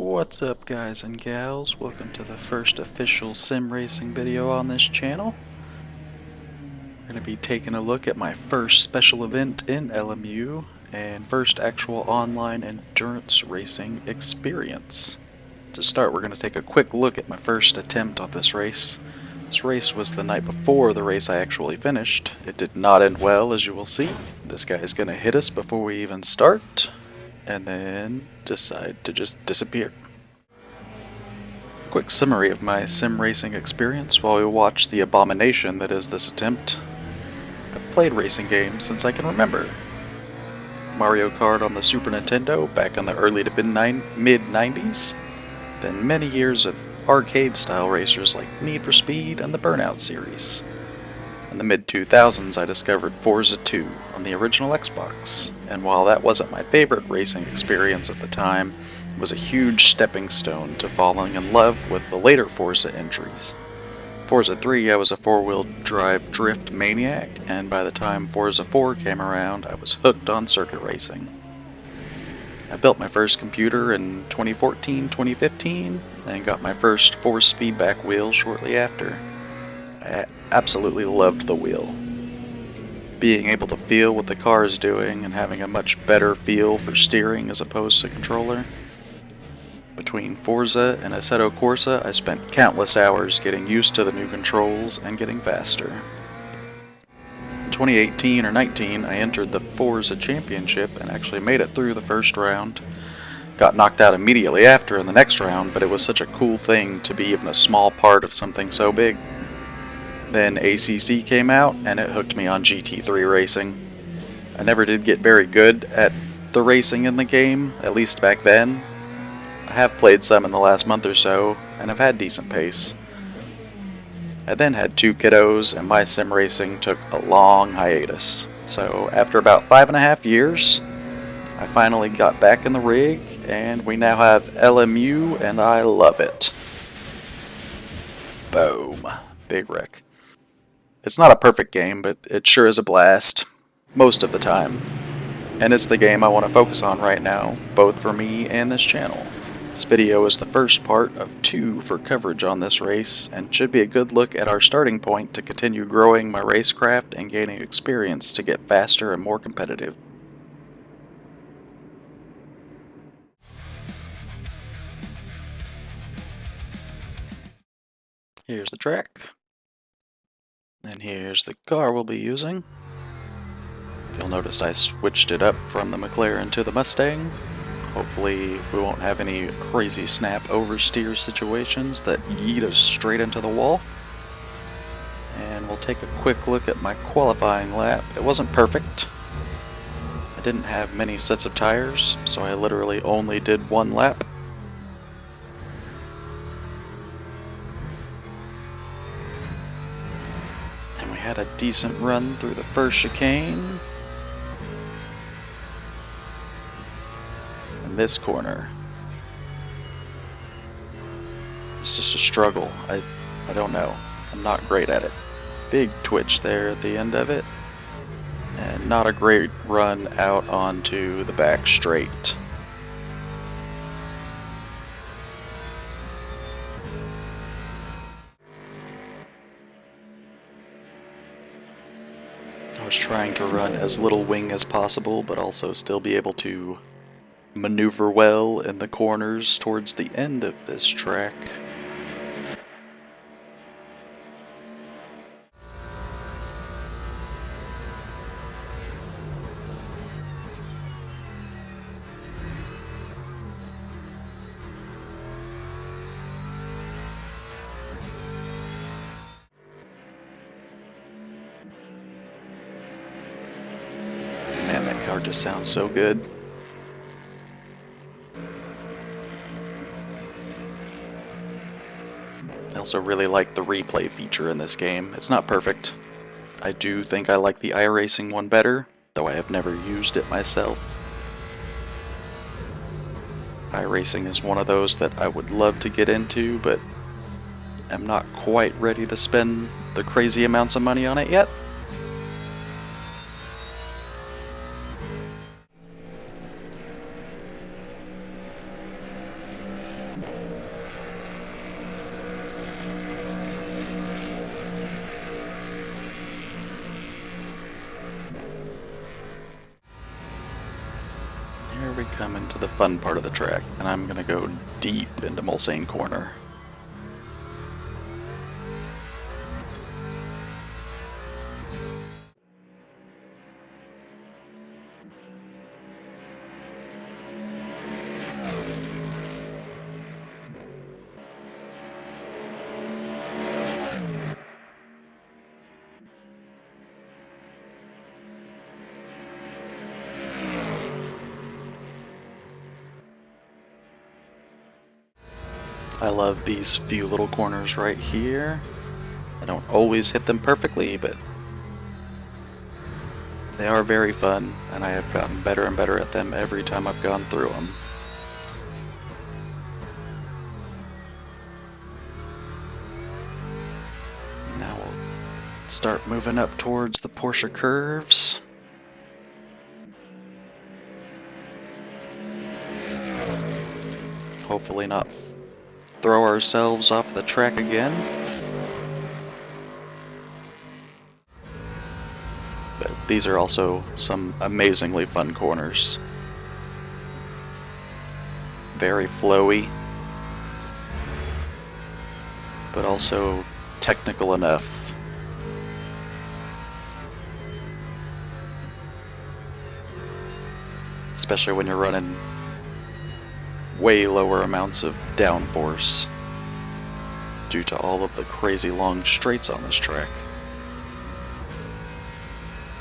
What's up, guys and gals? Welcome to the first official sim racing video on this channel. We're going to be taking a look at my first special event in LMU and first actual online endurance racing experience. To start, we're going to take a quick look at my first attempt on this race. This race was the night before the race I actually finished. It did not end well, as you will see. This guy is going to hit us before we even start, and then decide to just disappear. Quick summary of my sim racing experience while we watch the abomination that is this attempt. I've played racing games since I can remember. Mario Kart on the Super Nintendo back in the early to mid-90s, then many years of arcade-style racers like Need for Speed and the Burnout series. In the mid-2000s I discovered Forza 2 on the original Xbox, and while that wasn't my favorite racing experience at the time, it was a huge stepping stone to falling in love with the later Forza entries. Forza 3 I was a four-wheel drive drift maniac, and by the time Forza 4 came around I was hooked on circuit racing. I built my first computer in 2014-2015 and got my first force feedback wheel shortly after. I absolutely loved the wheel. Being able to feel what the car is doing and having a much better feel for steering as opposed to controller. Between Forza and Assetto Corsa, I spent countless hours getting used to the new controls and getting faster. In 2018 or 19, I entered the Forza Championship and actually made it through the first round. Got knocked out immediately after in the next round, but it was such a cool thing to be even a small part of something so big. Then ACC came out and it hooked me on GT3 racing. I never did get very good at the racing in the game, at least back then. I have played some in the last month or so, and I've had decent pace. I then had two kiddos, and my sim racing took a long hiatus. So after about 5.5 years, I finally got back in the rig, and we now have LMU, and I love it. Boom. Big wreck. It's not a perfect game, but it sure is a blast. Most of the time. And it's the game I want to focus on right now, both for me and this channel. This video is the first part of 2 for coverage on this race, and should be a good look at our starting point to continue growing my racecraft and gaining experience to get faster and more competitive. Here's the track. And here's the car we'll be using. You'll notice I switched it up from the McLaren to the Mustang. Hopefully we won't have any crazy snap oversteer situations that yeet us straight into the wall. And we'll take a quick look at my qualifying lap. It wasn't perfect. I didn't have many sets of tires, so I literally only did one lap. And we had a decent run through the first chicane. This corner. It's just a struggle. I don't know. I'm not great at it. Big twitch there at the end of it. And not a great run out onto the back straight. I was trying to run as little wing as possible, but also still be able to maneuver well in the corners towards the end of this track. Man, that car just sounds so good. I also really like the replay feature in this game. It's not perfect. I do think I like the iRacing one better, though I have never used it myself. iRacing is one of those that I would love to get into, but I'm not quite ready to spend the crazy amounts of money on it yet. come into the fun part of the track, and I'm going to go deep into Mulsanne Corner. I love these few little corners right here. I don't always hit them perfectly, but they are very fun, and I have gotten better and better at them every time I've gone through them. Now we'll start moving up towards the Porsche curves. Hopefully not throw ourselves off the track again. But these are also some amazingly fun corners. Very flowy, but also technical enough. Especially when you're running way lower amounts of downforce due to all of the crazy long straights on this track.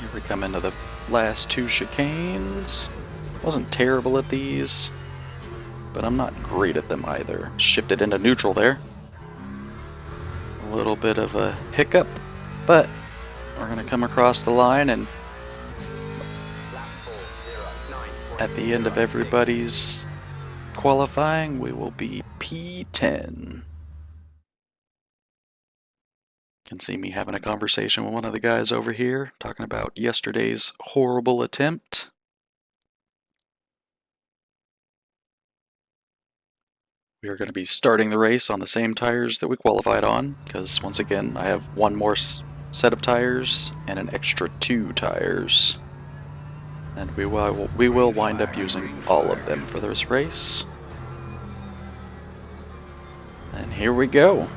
Here we come into the last two chicanes. Wasn't terrible at these, but I'm not great at them either. Shifted into neutral there. A little bit of a hiccup, but we're gonna come across the line, and at the end of everybody's qualifying, we will be P10. You can see me having a conversation with one of the guys over here, talking about yesterday's horrible attempt. We are going to be starting the race on the same tires that we qualified on, because once again, I have one more set of tires and an extra 2 tires. And we will wind up using all of them for this race. And here we go.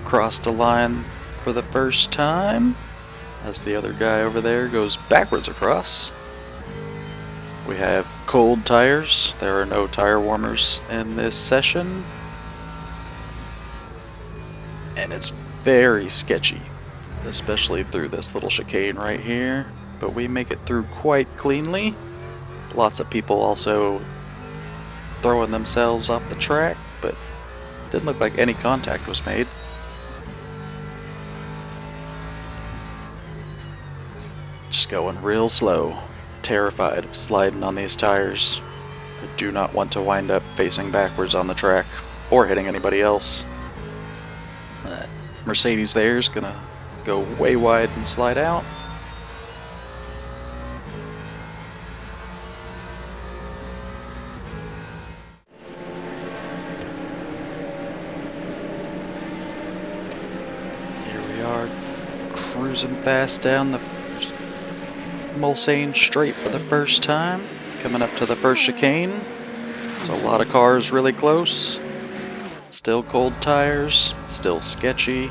Cross the line for the first time, as the other guy over there goes backwards across. We have cold tires. There are no tire warmers in this session. And it's very sketchy, especially through this little chicane right here. But we make it through quite cleanly. Lots of people also throwing themselves off the track, but didn't look like any contact was made. Just going real slow. Terrified of sliding on these tires. I do not want to wind up facing backwards on the track or hitting anybody else. Mercedes there is gonna go way wide and slide out. Cruising fast down the Mulsanne straight for the first time. Coming up to the first chicane. There's a lot of cars really close. Still cold tires. Still sketchy.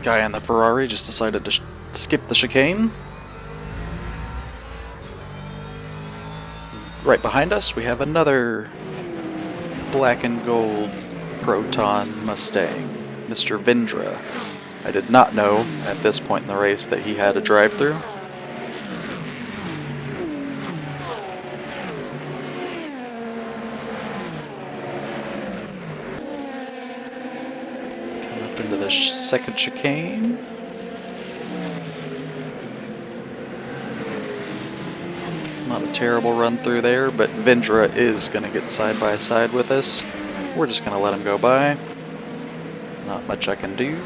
Guy in the Ferrari just decided to skip the chicane. Right behind us we have another black and gold Proton Mustang, Mr. Vendra. I did not know at this point in the race that he had a drive-through. Come up into the second chicane. Not a terrible run through there, but Vendra is going to get side by side with us. We're just going to let him go by. Not much I can do.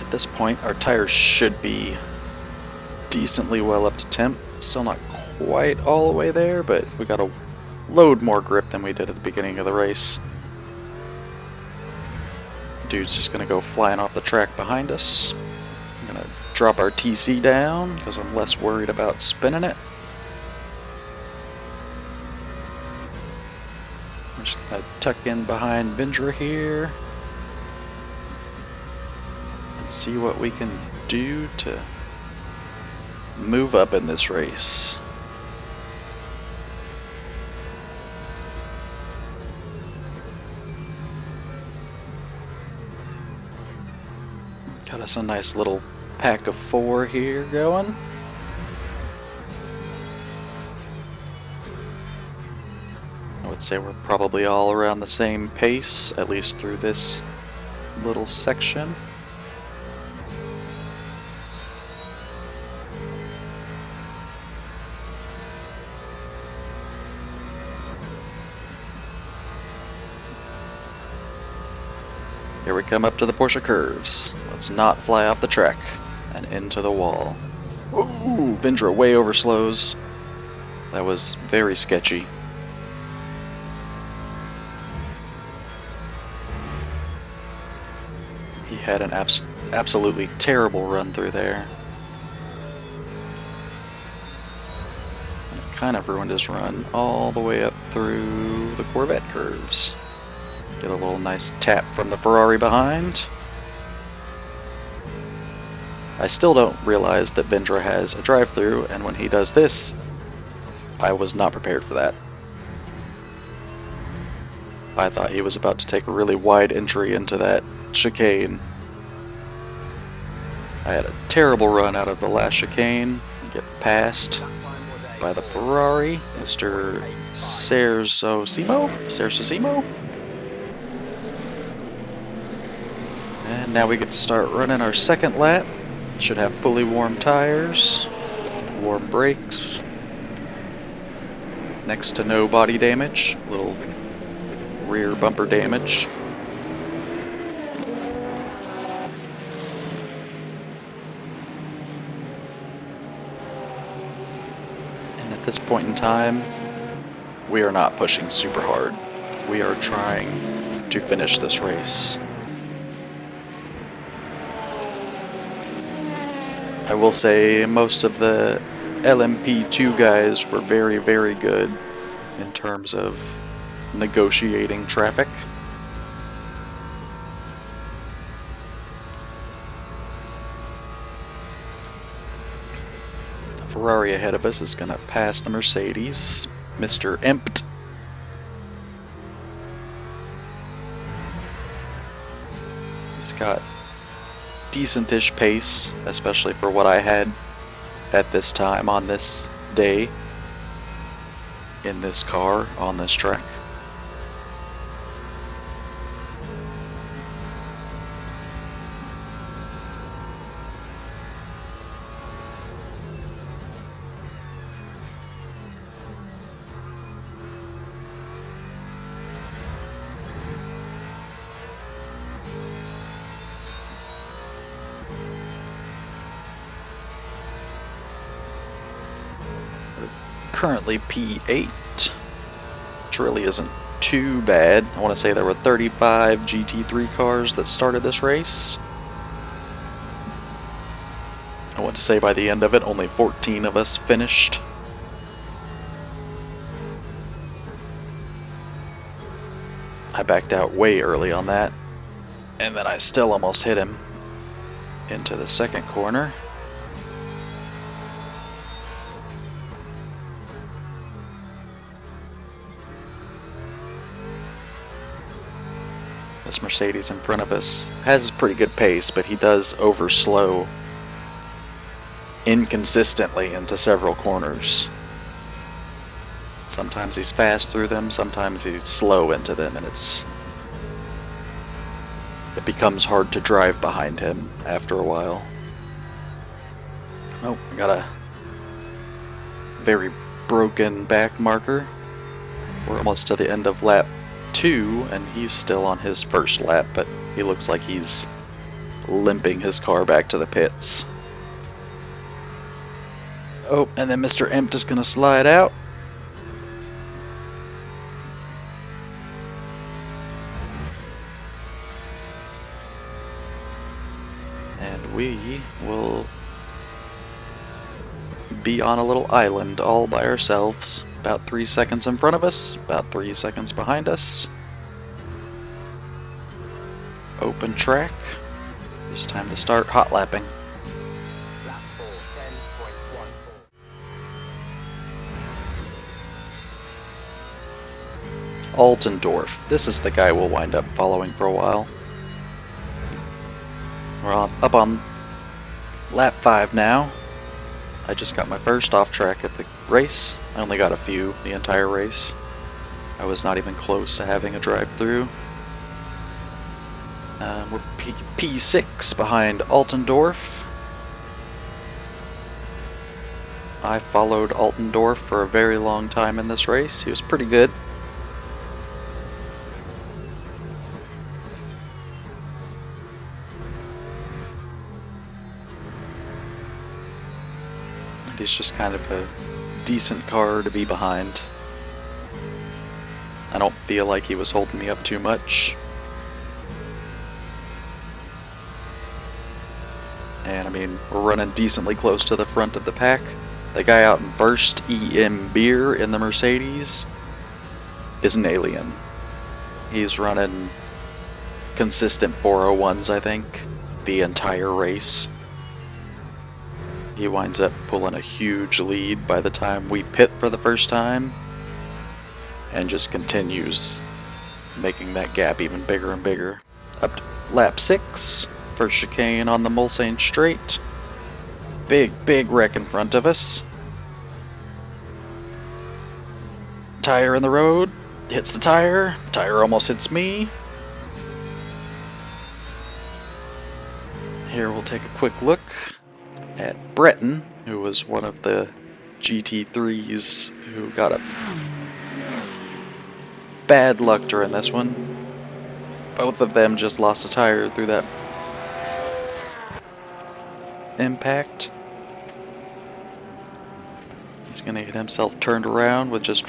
At this point, our tires should be decently well up to temp. Still not quite all the way there, but we got a load more grip than we did at the beginning of the race. Dude's just gonna go flying off the track behind us. I'm gonna drop our TC down because I'm less worried about spinning it. I'm just gonna tuck in behind Vindra here and see what we can do to move up in this race. Got us a nice little pack of 4 here going. I would say we're probably all around the same pace, at least through this little section. Here we come up to the Porsche curves. Let's not fly off the track and into the wall. Ooh, Vindra way overslows. That was very sketchy. He had an absolutely terrible run through there. It kind of ruined his run all the way up through the Corvette curves. Get a little nice tap from the Ferrari behind. I still don't realize that Vindra has a drive-through, and when he does this, I was not prepared for that. I thought he was about to take a really wide entry into that chicane. I had a terrible run out of the last chicane. Get passed by the Ferrari, Mr. Sersosimo? And now we get to start running our second lap. Should have fully warm tires, warm brakes, next to no body damage, little rear bumper damage. And at this point in time, we are not pushing super hard. We are trying to finish this race. I will say most of the LMP2 guys were very, very good in terms of negotiating traffic. The Ferrari ahead of us is going to pass the Mercedes, Mr. Empt. He's got decentish pace, especially for what I had at this time on this day in this car on this track. Currently P8, which really isn't too bad. I want to say there were 35 GT3 cars that started this race. I want to say by the end of it, only 14 of us finished. I backed out way early on that, and then I still almost hit him into the second corner. This Mercedes in front of us has pretty good pace, but he does overslow inconsistently into several corners. Sometimes he's fast through them, sometimes he's slow into them, and it becomes hard to drive behind him after a while. Oh, I got a very broken back marker. We're almost to the end of lap 2, and he's still on his first lap, but he looks like he's limping his car back to the pits. Oh, and then Mr. Empt is going to slide out. we will be on a little island all by ourselves. About 3 seconds in front of us, about 3 seconds behind us. Open track. It's time to start hot lapping. Lap 4, 10.14. Altendorf. This is the guy we'll wind up following for a while. We're up on lap 5 now. I just got my first off track of the race. I only got a few the entire race. I was not even close to having a drive-through. We're P6 behind Altendorf. I followed Altendorf for a very long time in this race. He was pretty good. He's just kind of a decent car to be behind. I don't feel like he was holding me up too much. And I mean, we're running decently close to the front of the pack. The guy out in first, EM Beer in the Mercedes, is an alien. He's running consistent 401s, I think, the entire race. He winds up pulling a huge lead by the time we pit for the first time, and just continues making that gap even bigger and bigger. Up to lap 6, first chicane on the Mulsanne straight. Big wreck in front of us. Tire in the road, hits the tire almost hits me. Here we'll take a quick look at Breton, who was one of the GT3s who got a bad luck during this one. Both of them just lost a tire through that impact. He's gonna get himself turned around with just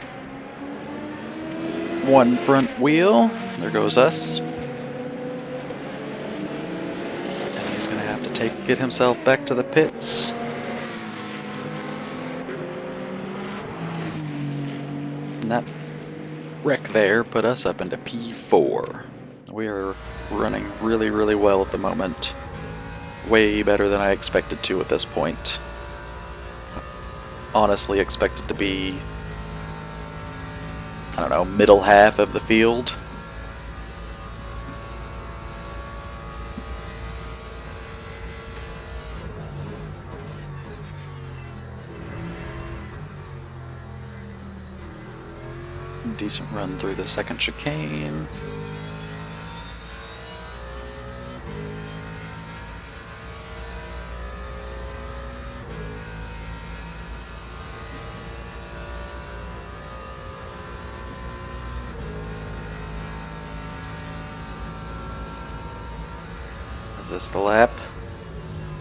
one front wheel. There goes us. He's gonna have to get himself back to the pits. And that wreck there put us up into P4. We are running really well at the moment. Way better than I expected to at this point. Honestly expected to be, I don't know, middle half of the field. Decent run through the second chicane. Is this the lap?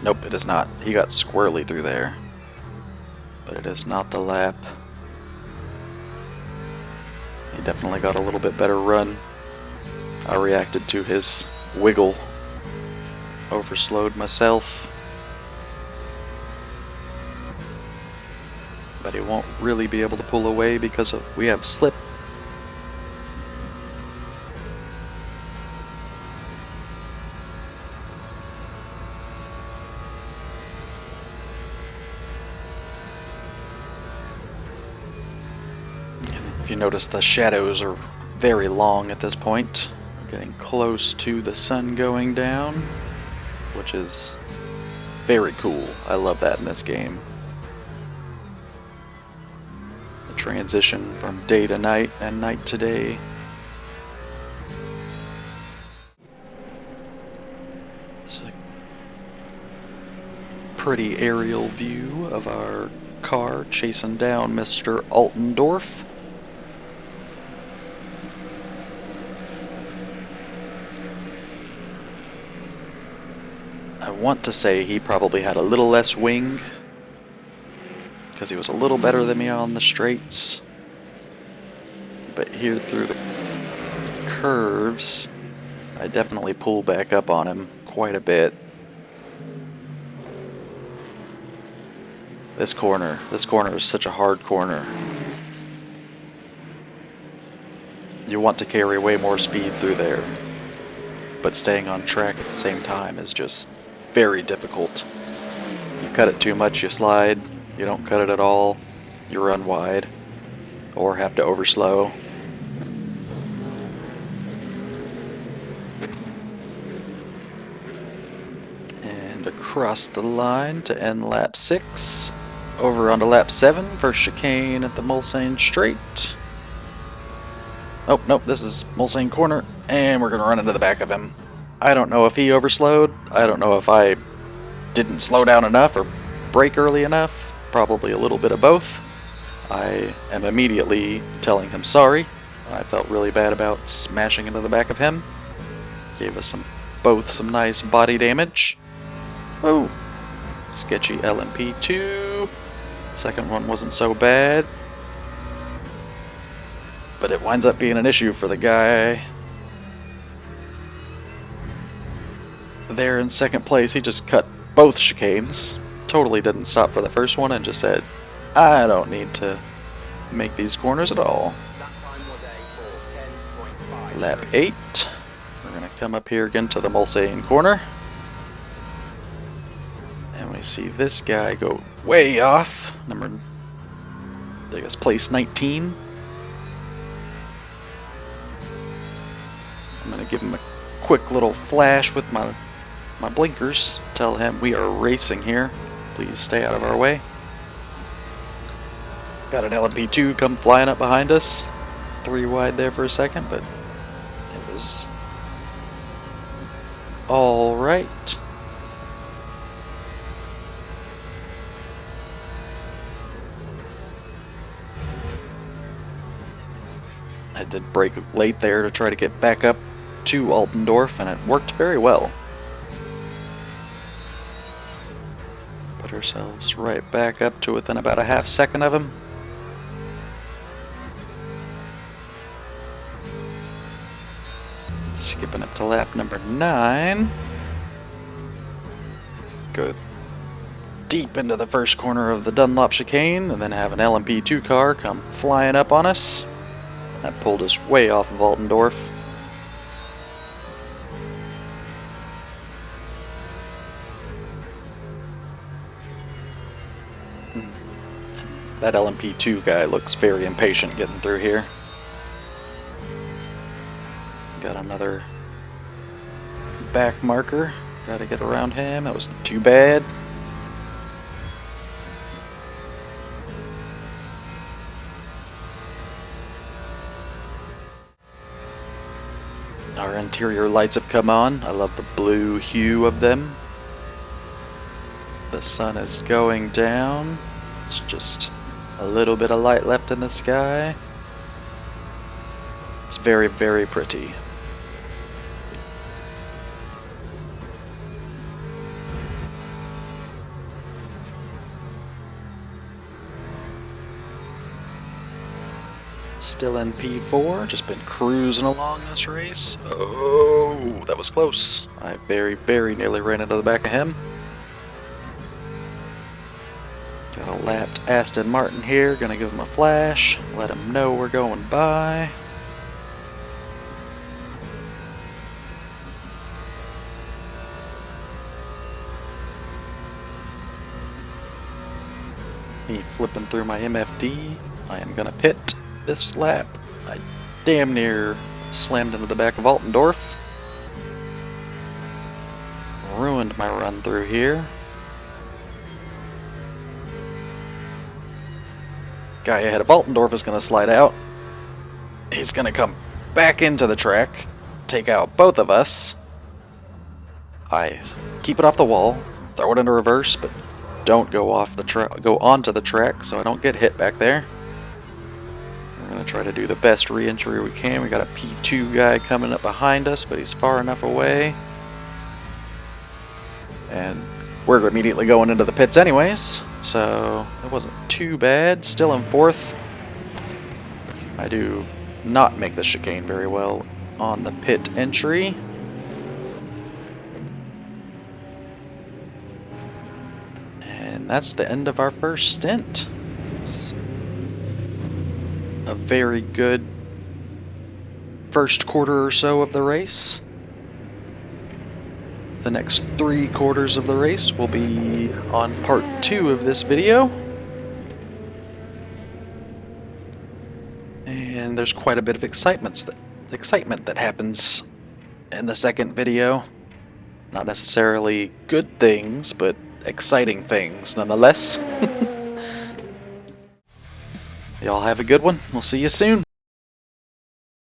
Nope, it is not. He got squirrely through there. But it is not the lap. He definitely got a little bit better run. I reacted to his wiggle. Overslowed myself. But he won't really be able to pull away because we have slip. If you notice, the shadows are very long at this point. We're getting close to the sun going down, which is very cool. I love that in this game. The transition from day to night and night to day. It's a pretty aerial view of our car chasing down Mr. Altendorf. I want to say he probably had a little less wing because he was a little better than me on the straights. But here through the curves, I definitely pull back up on him quite a bit. This corner is such a hard corner. You want to carry way more speed through there, but staying on track at the same time is just very difficult. You cut it too much, you slide. You don't cut it at all, you run wide, or have to overslow. And across the line to end lap 6. Over onto lap 7, first chicane at the Mulsanne Straight. Oh, nope, this is Mulsanne Corner, and we're going to run into the back of him. I don't know if he overslowed. I don't know if I didn't slow down enough or brake early enough. Probably a little bit of both. I am immediately telling him sorry. I felt really bad about smashing into the back of him. Gave us both some nice body damage. Oh, sketchy LMP2. Second one wasn't so bad, but it winds up being an issue for the guy there in second place. He just cut both chicanes, totally didn't stop for the first one, and just said, I don't need to make these corners at all. Lap 8, we're going to come up here again to the Mulsanne Corner. And we see this guy go way off, I guess place 19. I'm going to give him a quick little flash with my blinkers, tell him we are racing here, please stay out of our way. Got an LMP2 come flying up behind us, 3 wide there for a second, but it was alright. I did brake late there to try to get back up to Altendorf, and it worked very well. Put ourselves right back up to within about a half second of him. Skipping up to lap number 9. Go deep into the first corner of the Dunlop chicane, and then have an LMP2 car come flying up on us. That pulled us way off of Altendorf. That LMP2 guy looks very impatient getting through here. Got another back marker. Gotta get around him. That wasn't too bad. Our interior lights have come on. I love the blue hue of them. The sun is going down. It's just a little bit of light left in the sky. It's very, very pretty. Still in P4, just been cruising along this race. Oh, that was close. I very, very nearly ran into the back of him. Got a lapped Aston Martin here, gonna give him a flash, let him know we're going by. Me flipping through my MFD. I am gonna pit this lap. I damn near slammed into the back of Altendorf. Ruined my run through here. Guy ahead of Altendorf is going to slide out. He's going to come back into the track, take out both of us. I keep it off the wall, throw it into reverse, but don't go off the track, go onto the track so I don't get hit back there. We're going to try to do the best re-entry we can. We got a P2 guy coming up behind us, but he's far enough away. And we're immediately going into the pits anyways, so it wasn't too bad. Still in 4th. I do not make the chicane very well on the pit entry. And that's the end of our first stint. It's a very good first quarter or so of the race. The next 3 quarters of the race will be on part 2 of this video. And there's quite a bit of excitement that happens in the second video. Not necessarily good things, but exciting things nonetheless. Y'all have a good one. We'll see you soon.